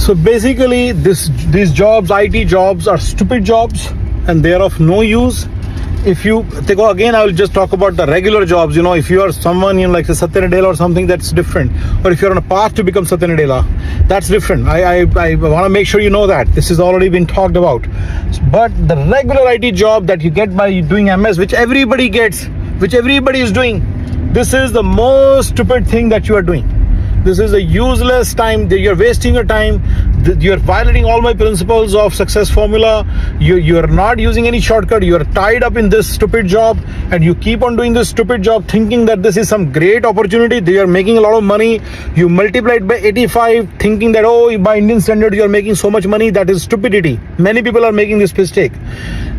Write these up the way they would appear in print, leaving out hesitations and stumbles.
So basically, these jobs, IT jobs, are stupid jobs, and they are of no use. If you go again, I will just talk about the regular jobs. If you are someone like Satya Nadella or something, that's different. Or if you're on a path to become Satya Nadella, that's different. I want to make sure you know that this has already been talked about. But the regular IT job that you get by doing MS, which everybody gets, which everybody is doing, this is the most stupid thing that you are doing. This is a useless time. You're wasting your time. You're violating all my principles of success formula. You're not using any shortcut. You're tied up in this stupid job, and you keep on doing this stupid job thinking that this is some great opportunity. They are making a lot of money. You multiply it by 85 thinking that, oh, by Indian standard you're making so much money. That is stupidity. Many people are making this mistake.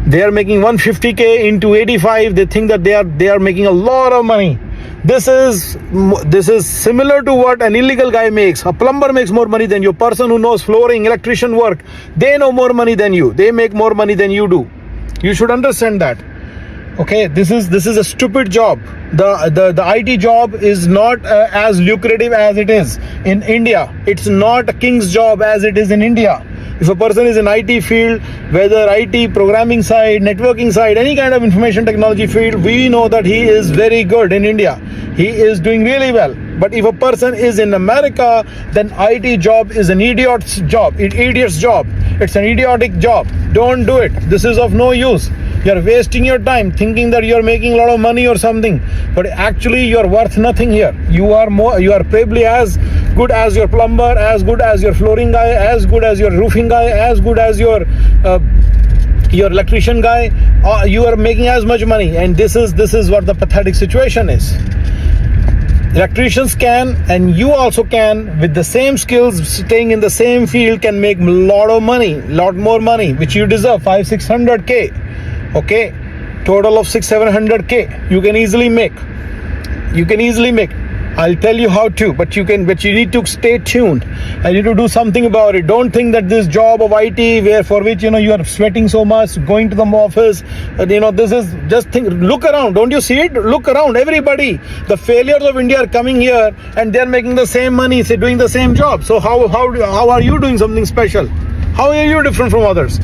They are making 150k into 85. They think that they are making a lot of money. This is similar to what an illegal guy makes. A plumber makes more money than you. A person who knows flooring, electrician work, they know more money than you. They make more money than you do. You should understand that. Okay, this is a stupid job. The IT job is not as lucrative as it is in India. It's not a king's job as it is in India. If a person is in IT field, whether IT, programming side, networking side, any kind of information technology field, we know that he is very good in India. He is doing really well. But if a person is in America, then IT job is an idiot's job. Idiot's job. It's an idiotic job. Don't do it. This is of no use. You're wasting your time thinking that you're making a lot of money or something, but actually you're worth nothing here. You are probably as good as your plumber, as good as your flooring guy, as good as your roofing guy, as good as your electrician guy. You are making as much money, and this is what the pathetic situation is. Electricians can, and you also can, with the same skills, staying in the same field, can make a lot of money, lot more money, which you deserve, 500-600k. Okay, total of 600-700k you can easily make. I'll tell you how to, but you need to stay tuned. I need to do something about it. Don't think that this job of IT, for which you are sweating so much, going to the office, this is just think. Look around. Don't you see it? Look around. Everybody, the failures of India are coming here, and they're making the same money, say doing the same job. So how are you doing something special? How are you different from others?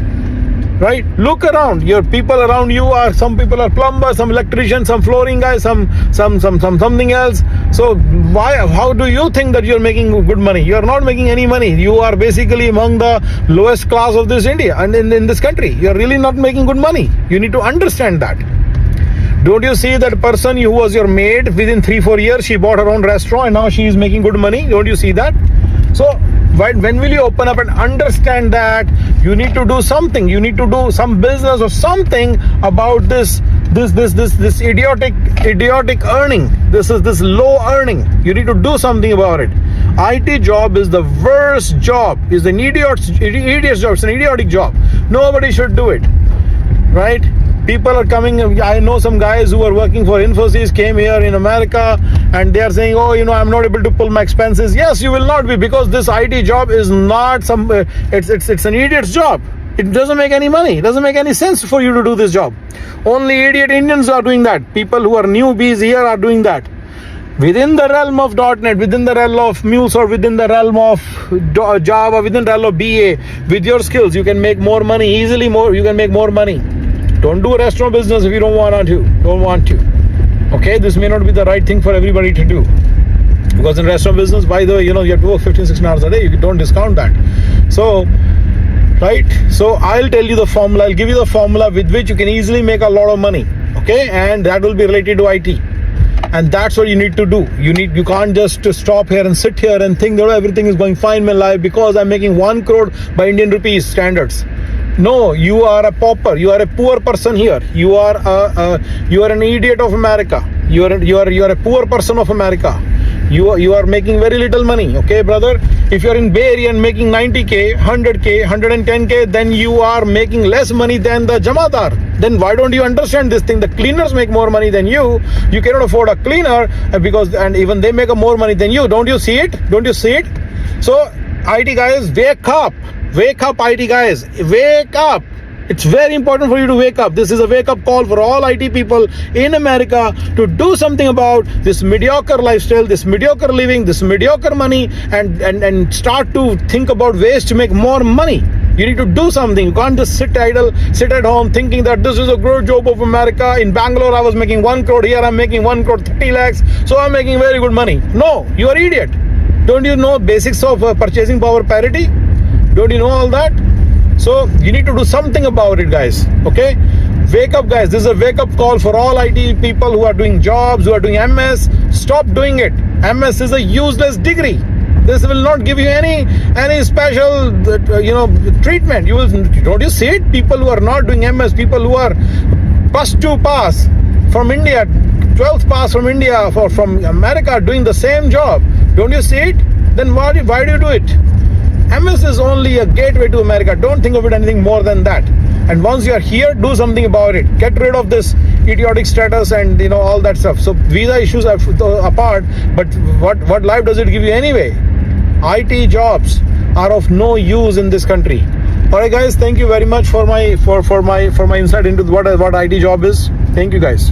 Right? Look around. Your people around you are, some people are plumbers, some electricians, some flooring guys, some something else. So how do you think that you're making good money? You're not making any money. You are basically among the lowest class of this India and in this country. You're really not making good money. You need to understand that. Don't you see that person who was your maid, within 3-4 years she bought her own restaurant and now she is making good money? Don't you see that? So when will you open up and understand that you need to do something? You need to do some business or something about this idiotic earning. This low earning. You need to do something about it. IT job is the worst job. It's an idiot's job. It's an idiotic job. Nobody should do it. Right? People are coming. I know some guys who are working for Infosys came here in America, and they are saying, oh, I'm not able to pull my expenses. Yes, you will not be, because this IT job is not some. It's an idiot's job. It doesn't make any money. It doesn't make any sense for you to do this job. Only idiot Indians are doing that. People who are newbies here are doing that. Within the realm of .NET, within the realm of Muse, or within the realm of Java, within the realm of BA, with your skills, you can make more money easily. You can make more money. Don't do a restaurant business if you don't want to. Okay, this may not be the right thing for everybody to do. Because in restaurant business, by the way, you have to work 15-16 hours a day. You don't discount that. So, right? So I'll tell you the formula. I'll give you the formula with which you can easily make a lot of money. Okay, and that will be related to IT. And that's what you need to do. You can't just stop here and sit here and think that everything is going fine in my life because I'm making 1 crore by Indian rupees standards. No, you are a pauper. You are a poor person here. You are an idiot of America. You are a poor person of America. You are making very little money. Okay, brother. If you are in Bay Area and making 90k, 100k, 110k, then you are making less money than the Jamadar. Then why don't you understand this thing? The cleaners make more money than you. You cannot afford a cleaner and even they make more money than you. Don't you see it? Don't you see it? So IT guys, wake up. Wake up, IT guys. Wake up. It's very important for you to wake up. This is a wake-up call for all IT people in America to do something about this mediocre lifestyle, this mediocre living, this mediocre money, and start to think about ways to make more money. You need to do something. You can't just sit idle, sit at home thinking that this is a great job of America. In Bangalore, I was making 1 crore. Here, I'm making 1 crore 30 lakhs. So I'm making very good money. No, you are idiot. Don't you know basics of purchasing power parity? Don't you know all that? So you need to do something about it, guys. Okay? Wake up, guys. This is a wake-up call for all IT people who are doing jobs, who are doing MS. Stop doing it. MS is a useless degree. This will not give you any special treatment. Don't you see it? People who are not doing MS, people who are plus 2 pass from India, 12th pass from India, from America, doing the same job. Don't you see it? Then why do you do it? MS is only a gateway to America. Don't think of it anything more than that. And once you are here, do something about it. Get rid of this idiotic status and all that stuff. So visa issues are apart, but what life does it give you anyway? IT jobs are of no use in this country. All right, guys. Thank you very much for my insight into what IT job is. Thank you, guys.